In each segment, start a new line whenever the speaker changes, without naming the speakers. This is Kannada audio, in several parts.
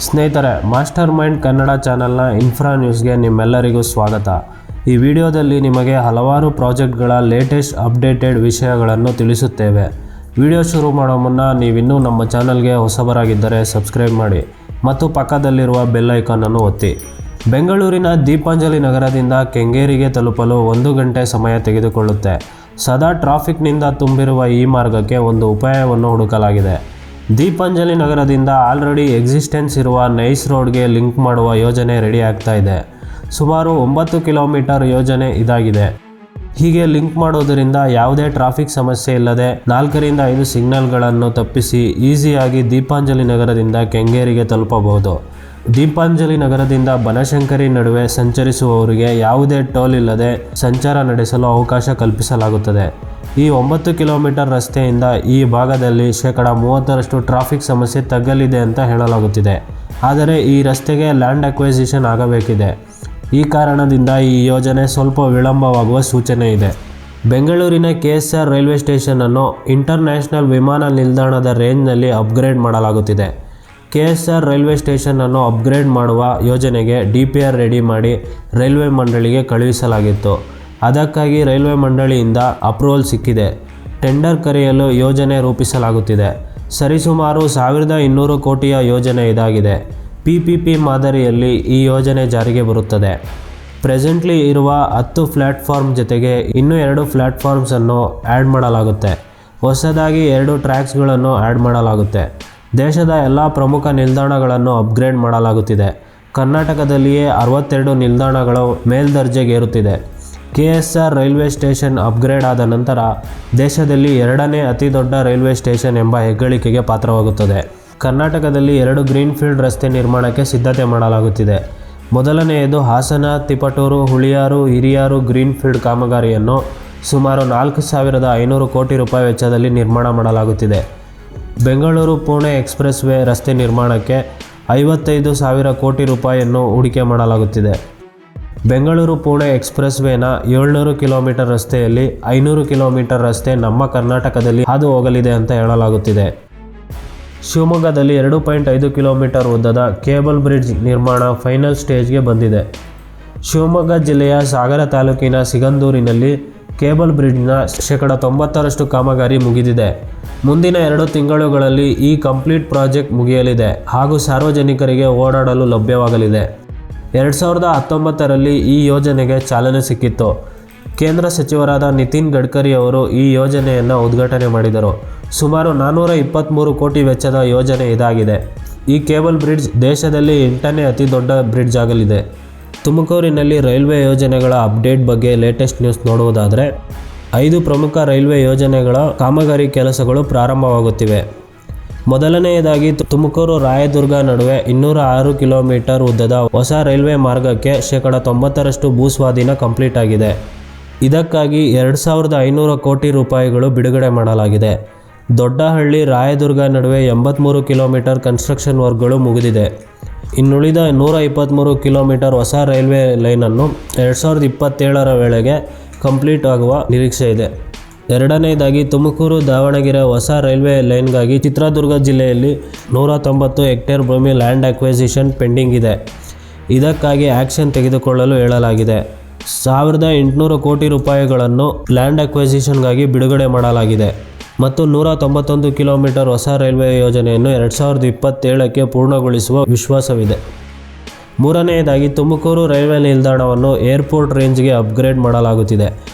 ಸ್ನೇಹಿತರೆ, ಮಾಸ್ಟರ್ ಮೈಂಡ್ ಕನ್ನಡ ಚಾನಲ್ನ ಇನ್ಫ್ರಾ ನ್ಯೂಸ್ಗೆ ನಿಮ್ಮೆಲ್ಲರಿಗೂ ಸ್ವಾಗತ. ಈ ವಿಡಿಯೋದಲ್ಲಿ ನಿಮಗೆ ಹಲವಾರು ಪ್ರಾಜೆಕ್ಟ್ಗಳ ಲೇಟೆಸ್ಟ್ ಅಪ್ಡೇಟೆಡ್ ವಿಷಯಗಳನ್ನು ತಿಳಿಸುತ್ತೇವೆ. ವಿಡಿಯೋ ಶುರು ಮಾಡೋ ಮುನ್ನ ನೀವಿನ್ನೂ ನಮ್ಮ ಚಾನಲ್ಗೆ ಹೊಸಬರಾಗಿದ್ದರೆ ಸಬ್ಸ್ಕ್ರೈಬ್ ಮಾಡಿ ಮತ್ತು ಪಕ್ಕದಲ್ಲಿರುವ ಬೆಲ್ ಐಕಾನನ್ನು ಒತ್ತಿ. ಬೆಂಗಳೂರಿನ ದೀಪಾಂಜಲಿ ನಗರದಿಂದ ಕೆಂಗೇರಿಗೆ ತಲುಪಲು 1 ಗಂಟೆ ಸಮಯ ತೆಗೆದುಕೊಳ್ಳುತ್ತೆ. ಸದಾ ಟ್ರಾಫಿಕ್ನಿಂದ ತುಂಬಿರುವ ಈ ಮಾರ್ಗಕ್ಕೆ ಒಂದು ಉಪಾಯವನ್ನು ಹುಡುಕಲಾಗಿದೆ. ದೀಪಾಂಜಲಿ ನಗರದಿಂದ ಆಲ್ರೆಡಿ ಎಕ್ಸಿಸ್ಟೆನ್ಸ್ ಇರುವ ನೈಸ್ ರೋಡ್ಗೆ ಲಿಂಕ್ ಮಾಡುವ ಯೋಜನೆ ರೆಡಿ ಆಗ್ತಾ ಇದೆ. ಸುಮಾರು 9 ಕಿಲೋಮೀಟರ್ ಯೋಜನೆ ಇದಾಗಿದೆ. ಹೀಗೆ ಲಿಂಕ್ ಮಾಡೋದರಿಂದ ಯಾವುದೇ ಟ್ರಾಫಿಕ್ ಸಮಸ್ಯೆ ಇಲ್ಲದೆ 4 ರಿಂದ 5 ಸಿಗ್ನಲ್ಗಳನ್ನು ತಪ್ಪಿಸಿ ಈಸಿಯಾಗಿ ದೀಪಾಂಜಲಿ ನಗರದಿಂದ ಕೆಂಗೇರಿಗೆ ತಲುಪಬಹುದು. ದೀಪಾಂಜಲಿ ನಗರದಿಂದ ಬನಶಂಕರಿ ನಡುವೆ ಸಂಚರಿಸುವವರಿಗೆ ಯಾವುದೇ ಟೋಲ್ ಇಲ್ಲದೆ ಸಂಚಾರ ನಡೆಸಲು ಅವಕಾಶ ಕಲ್ಪಿಸಲಾಗುತ್ತದೆ. ಈ 9 ಕಿಲೋಮೀಟರ್ ರಸ್ತೆಯಿಂದ ಈ ಭಾಗದಲ್ಲಿ 30% ಟ್ರಾಫಿಕ್ ಸಮಸ್ಯೆ ತಗ್ಗಲಿದೆ ಅಂತ ಹೇಳಲಾಗುತ್ತಿದೆ. ಆದರೆ ಈ ರಸ್ತೆಗೆ ಲ್ಯಾಂಡ್ ಅಕ್ವಿಸಿಷನ್ ಆಗಬೇಕಿದೆ. ಈ ಕಾರಣದಿಂದ ಈ ಯೋಜನೆ ಸ್ವಲ್ಪ ವಿಳಂಬವಾಗುವ ಸೂಚನೆ ಇದೆ. ಬೆಂಗಳೂರಿನ KSR ರೈಲ್ವೆ ಸ್ಟೇಷನ್ ಅನ್ನು ಇಂಟರ್ನ್ಯಾಷನಲ್ ವಿಮಾನ ನಿಲ್ದಾಣದ ರೇಂಜ್ನಲ್ಲಿ ಅಪ್ಗ್ರೇಡ್ ಮಾಡಲಾಗುತ್ತಿದೆ. KSR ರೈಲ್ವೆ ಸ್ಟೇಷನ್ ಅನ್ನು ಅಪ್ಗ್ರೇಡ್ ಮಾಡುವ ಯೋಜನೆಗೆ DPR ರೆಡಿ ಮಾಡಿ ರೈಲ್ವೆ ಮಂಡಳಿಗೆ ಕಳುಹಿಸಲಾಗಿತ್ತು. ಅದಕ್ಕಾಗಿ ರೈಲ್ವೆ ಮಂಡಳಿಯಿಂದ ಅಪ್ರೂವಲ್ ಸಿಕ್ಕಿದೆ. ಟೆಂಡರ್ ಕರೆಯಲು ಯೋಜನೆ ರೂಪಿಸಲಾಗುತ್ತಿದೆ. ಸರಿಸುಮಾರು 1200 ಕೋಟಿಯ ಯೋಜನೆ ಇದಾಗಿದೆ. PPP ಮಾದರಿಯಲ್ಲಿ ಈ ಯೋಜನೆ ಜಾರಿಗೆ ಬರುತ್ತದೆ. ಪ್ರೆಸೆಂಟ್ಲಿ ಇರುವ 10 ಪ್ಲ್ಯಾಟ್ಫಾರ್ಮ್ ಜೊತೆಗೆ ಇನ್ನೂ 2 ಪ್ಲ್ಯಾಟ್ಫಾರ್ಮ್ಸ್ ಅನ್ನು ಆ್ಯಡ್ ಮಾಡಲಾಗುತ್ತೆ. ಹೊಸದಾಗಿ 2 ಟ್ರ್ಯಾಕ್ಸ್ಗಳನ್ನು ಆ್ಯಡ್ ಮಾಡಲಾಗುತ್ತೆ. ದೇಶದ ಎಲ್ಲ ಪ್ರಮುಖ ನಿಲ್ದಾಣಗಳನ್ನು ಅಪ್ಗ್ರೇಡ್ ಮಾಡಲಾಗುತ್ತಿದೆ. ಕರ್ನಾಟಕದಲ್ಲಿಯೇ 62 ನಿಲ್ದಾಣಗಳು ಮೇಲ್ದರ್ಜೆಗೇರುತ್ತಿದೆ. KSR ರೈಲ್ವೆ ಸ್ಟೇಷನ್ ಅಪ್ಗ್ರೇಡ್ ಆದ ನಂತರ ದೇಶದಲ್ಲಿ 2ನೇ ಅತಿ ದೊಡ್ಡ ರೈಲ್ವೆ ಸ್ಟೇಷನ್ ಎಂಬ ಹೆಗ್ಗಳಿಕೆಗೆ ಪಾತ್ರವಾಗುತ್ತದೆ. ಕರ್ನಾಟಕದಲ್ಲಿ 2 ಗ್ರೀನ್ಫೀಲ್ಡ್ ರಸ್ತೆ ನಿರ್ಮಾಣಕ್ಕೆ ಸಿದ್ಧತೆ ಮಾಡಲಾಗುತ್ತಿದೆ. ಮೊದಲನೆಯದು ಹಾಸನ, ತಿಪಟೂರು, ಹುಳಿಯಾರು, ಹಿರಿಯಾರು ಗ್ರೀನ್ಫೀಲ್ಡ್ ಕಾಮಗಾರಿಯನ್ನು ಸುಮಾರು 4,500 ಕೋಟಿ ರೂಪಾಯಿ ವೆಚ್ಚದಲ್ಲಿ ನಿರ್ಮಾಣ ಮಾಡಲಾಗುತ್ತಿದೆ. ಬೆಂಗಳೂರು ಪುಣೆ ಎಕ್ಸ್ಪ್ರೆಸ್ ವೇ ರಸ್ತೆ ನಿರ್ಮಾಣಕ್ಕೆ 55,000 ಕೋಟಿ ರೂಪಾಯಿಯನ್ನು ಹೂಡಿಕೆ ಮಾಡಲಾಗುತ್ತಿದೆ. ಬೆಂಗಳೂರು ಪುಣೆ ಎಕ್ಸ್ಪ್ರೆಸ್ ವೇನ 700 ಕಿಲೋಮೀಟರ್ ರಸ್ತೆಯಲ್ಲಿ 500 ಕಿಲೋಮೀಟರ್ ರಸ್ತೆ ನಮ್ಮ ಕರ್ನಾಟಕದಲ್ಲಿ ಹಾದು ಹೋಗಲಿದೆ ಅಂತ ಹೇಳಲಾಗುತ್ತಿದೆ. ಶಿವಮೊಗ್ಗದಲ್ಲಿ 2.5 ಕಿಲೋಮೀಟರ್ ಉದ್ದದ ಕೇಬಲ್ ಬ್ರಿಡ್ಜ್ ನಿರ್ಮಾಣ ಫೈನಲ್ ಸ್ಟೇಜ್ಗೆ ಬಂದಿದೆ. ಶಿವಮೊಗ್ಗ ಜಿಲ್ಲೆಯ ಸಾಗರ ತಾಲೂಕಿನ ಸಿಗಂದೂರಿನಲ್ಲಿ ಕೇಬಲ್ ಬ್ರಿಡ್ಜ್ನ 90% ಕಾಮಗಾರಿ ಮುಗಿದಿದೆ. ಮುಂದಿನ 2 ತಿಂಗಳುಗಳಲ್ಲಿ ಈ ಕಂಪ್ಲೀಟ್ ಪ್ರಾಜೆಕ್ಟ್ ಮುಗಿಯಲಿದೆ ಹಾಗೂ ಸಾರ್ವಜನಿಕರಿಗೆ ಓಡಾಡಲು ಲಭ್ಯವಾಗಲಿದೆ. 2019ರಲ್ಲಿ ಈ ಯೋಜನೆಗೆ ಚಾಲನೆ ಸಿಕ್ಕಿತ್ತು. ಕೇಂದ್ರ ಸಚಿವರಾದ ನಿತಿನ್ ಗಡ್ಕರಿ ಅವರು ಈ ಯೋಜನೆಯನ್ನು ಉದ್ಘಾಟನೆ ಮಾಡಿದರು. ಸುಮಾರು 423 ಕೋಟಿ ವೆಚ್ಚದ ಯೋಜನೆ ಇದಾಗಿದೆ. ಈ ಕೇಬಲ್ ಬ್ರಿಡ್ಜ್ ದೇಶದಲ್ಲಿ 8ನೇ ಅತಿ ದೊಡ್ಡ ಬ್ರಿಡ್ಜ್ ಆಗಲಿದೆ. ತುಮಕೂರಿನಲ್ಲಿ ರೈಲ್ವೆ ಯೋಜನೆಗಳ ಅಪ್ಡೇಟ್ ಬಗ್ಗೆ ಲೇಟೆಸ್ಟ್ ನ್ಯೂಸ್ ನೋಡುವುದಾದರೆ 5 ಪ್ರಮುಖ ರೈಲ್ವೆ ಯೋಜನೆಗಳ ಕಾಮಗಾರಿ ಕೆಲಸಗಳು ಪ್ರಾರಂಭವಾಗುತ್ತಿವೆ. ಮೊದಲನೆಯದಾಗಿ ತುಮಕೂರು ರಾಯದುರ್ಗ ನಡುವೆ 206 ಕಿಲೋಮೀಟರ್ ಉದ್ದದ ಹೊಸ ರೈಲ್ವೆ ಮಾರ್ಗಕ್ಕೆ 90% ಭೂಸ್ವಾಧೀನ ಕಂಪ್ಲೀಟ್ ಆಗಿದೆ. ಇದಕ್ಕಾಗಿ 2,500 ಕೋಟಿ ರೂಪಾಯಿಗಳು ಬಿಡುಗಡೆ ಮಾಡಲಾಗಿದೆ. ದೊಡ್ಡಹಳ್ಳಿ ರಾಯದುರ್ಗ ನಡುವೆ 83 ಕಿಲೋಮೀಟರ್ ಕನ್ಸ್ಟ್ರಕ್ಷನ್ ವರ್ಕ್ಗಳು ಮುಗಿದಿದೆ. ಇನ್ನುಳಿದ 123 ಕಿಲೋಮೀಟರ್ ಹೊಸ ರೈಲ್ವೆ ಲೈನನ್ನು 2027ರ ವೇಳೆಗೆ ಕಂಪ್ಲೀಟ್ ಆಗುವ ನಿರೀಕ್ಷೆ ಇದೆ. ಎರಡನೇದಾಗಿ ತುಮಕೂರು ದಾವಣಗೆರೆ ಹೊಸ ರೈಲ್ವೆ ಲೈನ್ಗಾಗಿ ಚಿತ್ರದುರ್ಗ ಜಿಲ್ಲೆಯಲ್ಲಿ 190 ಹೆಕ್ಟೇರ್ ಭೂಮಿ ಲ್ಯಾಂಡ್ ಅಕ್ವಿಸಿಷನ್ ಪೆಂಡಿಂಗ್ ಇದೆ. ಇದಕ್ಕಾಗಿ ಆ್ಯಕ್ಷನ್ ತೆಗೆದುಕೊಳ್ಳಲು ಹೇಳಲಾಗಿದೆ. 1,800 ಕೋಟಿ ರೂಪಾಯಿಗಳನ್ನು ಲ್ಯಾಂಡ್ ಅಕ್ವಿಸಿಷನ್ಗಾಗಿ ಬಿಡುಗಡೆ ಮಾಡಲಾಗಿದೆ ಮತ್ತು 191 ಕಿಲೋಮೀಟರ್ ಹೊಸ ರೈಲ್ವೆ ಯೋಜನೆಯನ್ನು 2027ಕ್ಕೆ ಪೂರ್ಣಗೊಳಿಸುವ ವಿಶ್ವಾಸವಿದೆ. ಮೂರನೆಯದಾಗಿ ತುಮಕೂರು ರೈಲ್ವೆ ನಿಲ್ದಾಣವನ್ನು ಏರ್ಪೋರ್ಟ್ ರೇಂಜ್ಗೆ ಅಪ್ಗ್ರೇಡ್ ಮಾಡಲಾಗುತ್ತಿದೆ.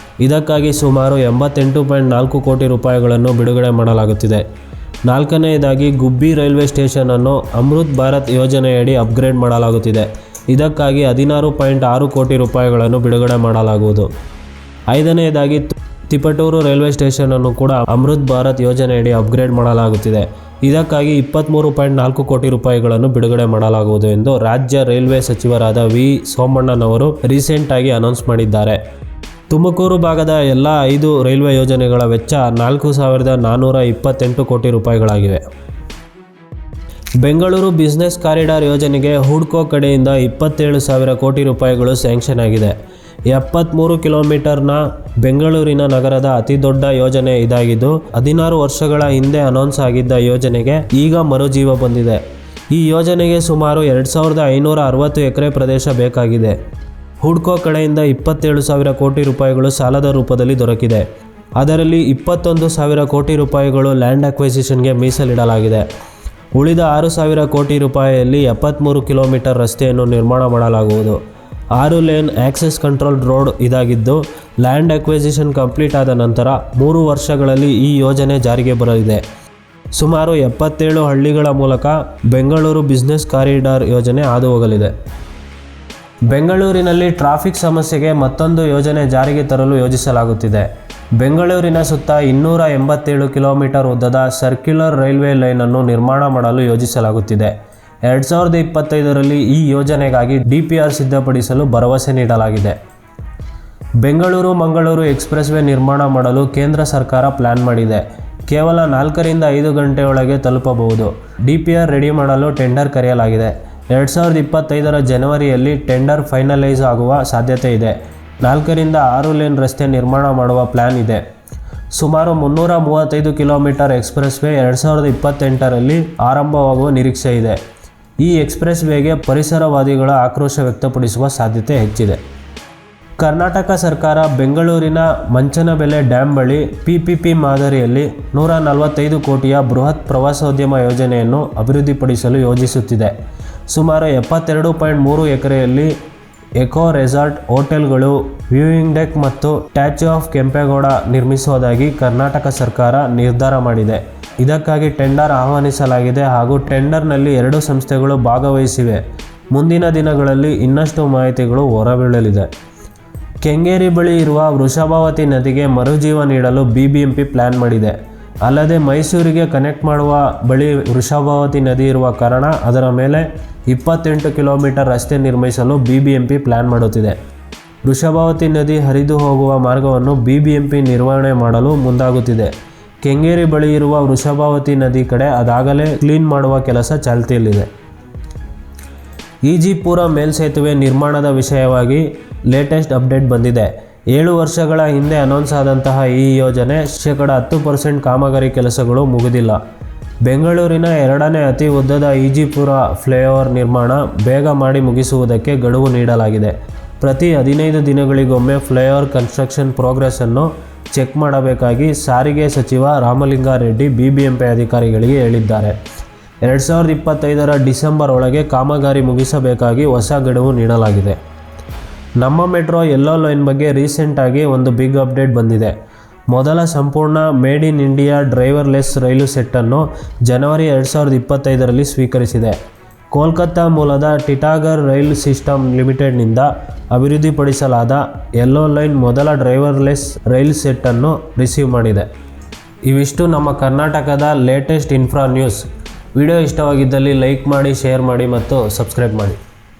ಇದಕ್ಕಾಗಿ ಸುಮಾರು 88.4 ಕೋಟಿ ರೂಪಾಯಿಗಳನ್ನು ಬಿಡುಗಡೆ ಮಾಡಲಾಗುತ್ತಿದೆ. ನಾಲ್ಕನೆಯದಾಗಿ ಗುಬ್ಬಿ ರೈಲ್ವೆ ಸ್ಟೇಷನ್ ಅನ್ನು ಅಮೃತ್ ಭಾರತ್ ಯೋಜನೆಯಡಿ ಅಪ್ಗ್ರೇಡ್ ಮಾಡಲಾಗುತ್ತಿದೆ. ಇದಕ್ಕಾಗಿ 16.6 ಕೋಟಿ ರೂಪಾಯಿಗಳನ್ನು ಬಿಡುಗಡೆ ಮಾಡಲಾಗುವುದು. ಐದನೆಯದಾಗಿ ತಿಪಟೂರು ರೈಲ್ವೆ ಸ್ಟೇಷನ್ ಅನ್ನು ಕೂಡ ಅಮೃತ್ ಭಾರತ್ ಯೋಜನೆಯಡಿ ಅಪ್ಗ್ರೇಡ್ ಮಾಡಲಾಗುತ್ತಿದೆ. ಇದಕ್ಕಾಗಿ 23.4 ಕೋಟಿ ರೂಪಾಯಿಗಳನ್ನು ಬಿಡುಗಡೆ ಮಾಡಲಾಗುವುದು ಎಂದು ರಾಜ್ಯ ರೈಲ್ವೆ ಸಚಿವರಾದ ವಿ ಸೋಮಣ್ಣನವರು ರೀಸೆಂಟ್ ಆಗಿ ಅನೌನ್ಸ್ ಮಾಡಿದ್ದಾರೆ. ತುಮಕೂರು ಭಾಗದ ಎಲ್ಲ 5 ರೈಲ್ವೆ ಯೋಜನೆಗಳ ವೆಚ್ಚ 4,428 ಕೋಟಿ ರೂಪಾಯಿಗಳಾಗಿವೆ. ಬೆಂಗಳೂರು ಬಿಸ್ನೆಸ್ ಕಾರಿಡಾರ್ ಯೋಜನೆಗೆ ಹುಡ್ಕೋ ಕಡೆಯಿಂದ 27,000 ಕೋಟಿ ರೂಪಾಯಿಗಳು ಸ್ಯಾಂಕ್ಷನ್ ಆಗಿದೆ. 73 ಕಿಲೋಮೀಟರ್ನ ಬೆಂಗಳೂರಿನ ನಗರದ ಅತಿ ದೊಡ್ಡ ಯೋಜನೆ ಇದಾಗಿದ್ದು 16 ವರ್ಷಗಳ ಹಿಂದೆ ಅನೌನ್ಸ್ ಆಗಿದ್ದ ಯೋಜನೆಗೆ ಈಗ ಮರುಜೀವ ಬಂದಿದೆ. ಈ ಯೋಜನೆಗೆ ಸುಮಾರು 2560 ಎಕರೆ ಪ್ರದೇಶ ಬೇಕಾಗಿದೆ. ಹುಡ್ಕೋ ಕಡೆಯಿಂದ 27,000 ಕೋಟಿ ರೂಪಾಯಿಗಳು ಸಾಲದ ರೂಪದಲ್ಲಿ ದೊರಕಿದೆ. ಅದರಲ್ಲಿ 21,000 ಕೋಟಿ ರೂಪಾಯಿಗಳು ಲ್ಯಾಂಡ್ ಅಕ್ವಿಸಿಷನ್ಗೆ ಮೀಸಲಿಡಲಾಗಿದೆ. ಉಳಿದ 6,000 ಕೋಟಿ ರೂಪಾಯಿಯಲ್ಲಿ 73 ಕಿಲೋಮೀಟರ್ ರಸ್ತೆಯನ್ನು ನಿರ್ಮಾಣ ಮಾಡಲಾಗುವುದು. 6 ಲೇನ್ ಆಕ್ಸೆಸ್ ಕಂಟ್ರೋಲ್ ರೋಡ್ ಇದಾಗಿದ್ದು, ಲ್ಯಾಂಡ್ ಅಕ್ವಿಸಿಷನ್ ಕಂಪ್ಲೀಟ್ ಆದ ನಂತರ 3 ವರ್ಷಗಳಲ್ಲಿ ಈ ಯೋಜನೆ ಜಾರಿಗೆ ಬರಲಿದೆ. ಸುಮಾರು 77 ಹಳ್ಳಿಗಳ ಮೂಲಕ ಬೆಂಗಳೂರು ಬಿಸ್ನೆಸ್ ಕಾರಿಡಾರ್ ಯೋಜನೆ ಹಾದು ಹೋಗಲಿದೆ. ಬೆಂಗಳೂರಿನಲ್ಲಿ ಟ್ರಾಫಿಕ್ ಸಮಸ್ಯೆಗೆ ಮತ್ತೊಂದು ಯೋಜನೆ ಜಾರಿಗೆ ತರಲು ಯೋಜಿಸಲಾಗುತ್ತಿದೆ. ಬೆಂಗಳೂರಿನ ಸುತ್ತ 287 ಕಿಲೋಮೀಟರ್ ಉದ್ದದ ಸರ್ಕ್ಯುಲರ್ ರೈಲ್ವೆ ಲೈನನ್ನು ನಿರ್ಮಾಣ ಮಾಡಲು ಯೋಜಿಸಲಾಗುತ್ತಿದೆ. 2025ರಲ್ಲಿ ಈ ಯೋಜನೆಗಾಗಿ DPR ಸಿದ್ಧಪಡಿಸಲು ಭರವಸೆ ನೀಡಲಾಗಿದೆ. ಬೆಂಗಳೂರು ಮಂಗಳೂರು ಎಕ್ಸ್ಪ್ರೆಸ್ ವೇ ನಿರ್ಮಾಣ ಮಾಡಲು ಕೇಂದ್ರ ಸರ್ಕಾರ ಪ್ಲಾನ್ ಮಾಡಿದೆ. ಕೇವಲ 4ರಿಂದ 5 ಗಂಟೆಯೊಳಗೆ ತಲುಪಬಹುದು. DPR ರೆಡಿ ಮಾಡಲು ಟೆಂಡರ್ ಕರೆಯಲಾಗಿದೆ. 2025ರ ಜನವರಿಯಲ್ಲಿ ಟೆಂಡರ್ ಫೈನಲೈಸ್ ಆಗುವ ಸಾಧ್ಯತೆ ಇದೆ. 4ರಿಂದ 6 ಲೇನ್ ರಸ್ತೆ ನಿರ್ಮಾಣ ಮಾಡುವ ಪ್ಲಾನ್ ಇದೆ. ಸುಮಾರು 335 ಕಿಲೋಮೀಟರ್ ಎಕ್ಸ್ಪ್ರೆಸ್ ವೇ 2028ರಲ್ಲಿ ಆರಂಭವಾಗುವ ನಿರೀಕ್ಷೆ ಇದೆ. ಈ ಎಕ್ಸ್ಪ್ರೆಸ್ ವೇಗೆ ಪರಿಸರವಾದಿಗಳ ಆಕ್ರೋಶ ವ್ಯಕ್ತಪಡಿಸುವ ಸಾಧ್ಯತೆ ಹೆಚ್ಚಿದೆ. ಕರ್ನಾಟಕ ಸರ್ಕಾರ ಬೆಂಗಳೂರಿನ ಮಂಚನಬೆಲೆ ಡ್ಯಾಂ ಬಳಿ PPP ಮಾದರಿಯಲ್ಲಿ 145 ಕೋಟಿಯ ಬೃಹತ್ ಪ್ರವಾಸೋದ್ಯಮ ಯೋಜನೆಯನ್ನು ಅಭಿವೃದ್ಧಿಪಡಿಸಲು ಯೋಜಿಸುತ್ತಿದೆ. ಸುಮಾರು 72.3 ಎಕರೆಯಲ್ಲಿ ಎಕೋ ರೆಸಾರ್ಟ್, ಹೋಟೆಲ್ಗಳು, ವ್ಯೂಯಿಂಗ್ ಡೆಕ್ ಮತ್ತು ಸ್ಟ್ಯಾಚ್ಯೂ ಆಫ್ ಕೆಂಪೇಗೌಡ ನಿರ್ಮಿಸುವುದಾಗಿ ಕರ್ನಾಟಕ ಸರ್ಕಾರ ನಿರ್ಧಾರ ಮಾಡಿದೆ. ಇದಕ್ಕಾಗಿ ಟೆಂಡರ್ ಆಹ್ವಾನಿಸಲಾಗಿದೆ ಹಾಗೂ ಟೆಂಡರ್ನಲ್ಲಿ 2 ಸಂಸ್ಥೆಗಳು ಭಾಗವಹಿಸಿವೆ. ಮುಂದಿನ ದಿನಗಳಲ್ಲಿ ಇನ್ನಷ್ಟು ಮಾಹಿತಿಗಳು ಹೊರಬೀಳಲಿದೆ. ಕೆಂಗೇರಿ ಬಳಿ ಇರುವ ವೃಷಭಾವತಿ ನದಿಗೆ ಮರುಜೀವ ನೀಡಲು BBMP ಪ್ಲಾನ್ ಮಾಡಿದೆ. ಅಲ್ಲದೆ ಮೈಸೂರಿಗೆ ಕನೆಕ್ಟ್ ಮಾಡುವ ಬಳಿ ವೃಷಭಾವತಿ ನದಿ ಇರುವ ಕಾರಣ ಅದರ ಮೇಲೆ 28 ಕಿಲೋಮೀಟರ್ ರಸ್ತೆ ನಿರ್ಮಿಸಲು BBMP ಪ್ಲಾನ್ ಮಾಡುತ್ತಿದೆ. ವೃಷಭಾವತಿ ನದಿ ಹರಿದು ಹೋಗುವ ಮಾರ್ಗವನ್ನು BBMP ನಿರ್ವಹಣೆ ಮಾಡಲು ಮುಂದಾಗುತ್ತಿದೆ. ಕೆಂಗೇರಿ ಬಳಿ ಇರುವ ವೃಷಭಾವತಿ ನದಿ ಕಡೆ ಅದಾಗಲೇ ಕ್ಲೀನ್ ಮಾಡುವ ಕೆಲಸ ಚಾಲ್ತಿಯಲ್ಲಿದೆ. ಈಜಿಪುರ ಮೇಲ್ಸೇತುವೆ ನಿರ್ಮಾಣದ ವಿಷಯವಾಗಿ ಲೇಟೆಸ್ಟ್ ಅಪ್ಡೇಟ್ ಬಂದಿದೆ. 7 ವರ್ಷಗಳ ಹಿಂದೆ ಅನೌನ್ಸ್ ಆದಂತಹ ಈ ಯೋಜನೆ 10% ಕಾಮಗಾರಿ ಕೆಲಸಗಳು ಮುಗಿದಿಲ್ಲ. ಬೆಂಗಳೂರಿನ 2ನೇ ಅತಿ ಉದ್ದದ ಈಜಿಪುರ ಫ್ಲೈಓವರ್ ನಿರ್ಮಾಣ ಬೇಗ ಮಾಡಿ ಮುಗಿಸುವುದಕ್ಕೆ ಗಡುವು ನೀಡಲಾಗಿದೆ. ಪ್ರತಿ 15 ದಿನಗಳಿಗೊಮ್ಮೆ ಫ್ಲೈಓವರ್ ಕನ್ಸ್ಟ್ರಕ್ಷನ್ ಪ್ರೋಗ್ರೆಸ್ಸನ್ನು ಚೆಕ್ ಮಾಡಬೇಕಾಗಿ ಸಾರಿಗೆ ಸಚಿವ ರಾಮಲಿಂಗಾರೆಡ್ಡಿ BBMP ಅಧಿಕಾರಿಗಳಿಗೆ ಹೇಳಿದ್ದಾರೆ. 2025ರ ಡಿಸೆಂಬರ್ ಒಳಗೆ ಕಾಮಗಾರಿ ಮುಗಿಸಬೇಕಾಗಿ ಹೊಸ ಗಡುವು ನೀಡಲಾಗಿದೆ. ನಮ್ಮ ಮೆಟ್ರೋ ಯೆಲ್ಲೋ ಲೈನ್ ಬಗ್ಗೆ ರೀಸೆಂಟಾಗಿ ಒಂದು ಬಿಗ್ ಅಪ್ಡೇಟ್ ಬಂದಿದೆ. ಮೊದಲ ಸಂಪೂರ್ಣ made in India driverless rail ಸೆಟ್ಟನ್ನು ಜನವರಿ 2025ರಲ್ಲಿ ಸ್ವೀಕರಿಸಿದೆ. ಕೋಲ್ಕತ್ತಾ ಮೂಲದ ಟಿಟಾಗರ್ ರೈಲ್ ಸಿಸ್ಟಮ್ ಲಿಮಿಟೆಡ್ನಿಂದ ಅಭಿವೃದ್ಧಿಪಡಿಸಲಾದ ಯೆಲ್ಲೋ ಲೈನ್ ಮೊದಲ ಡ್ರೈವರ್ಲೆಸ್ ರೈಲ್ ಸೆಟ್ಟನ್ನು ರಿಸೀವ್ ಮಾಡಿದೆ. ಇವಿಷ್ಟು ನಮ್ಮ ಕರ್ನಾಟಕದ ಲೇಟೆಸ್ಟ್ ಇನ್ಫ್ರಾ ನ್ಯೂಸ್. ವಿಡಿಯೋ ಇಷ್ಟವಾಗಿದ್ದಲ್ಲಿ ಲೈಕ್ ಮಾಡಿ, ಶೇರ್ ಮಾಡಿ ಮತ್ತು ಸಬ್ಸ್ಕ್ರೈಬ್ ಮಾಡಿ.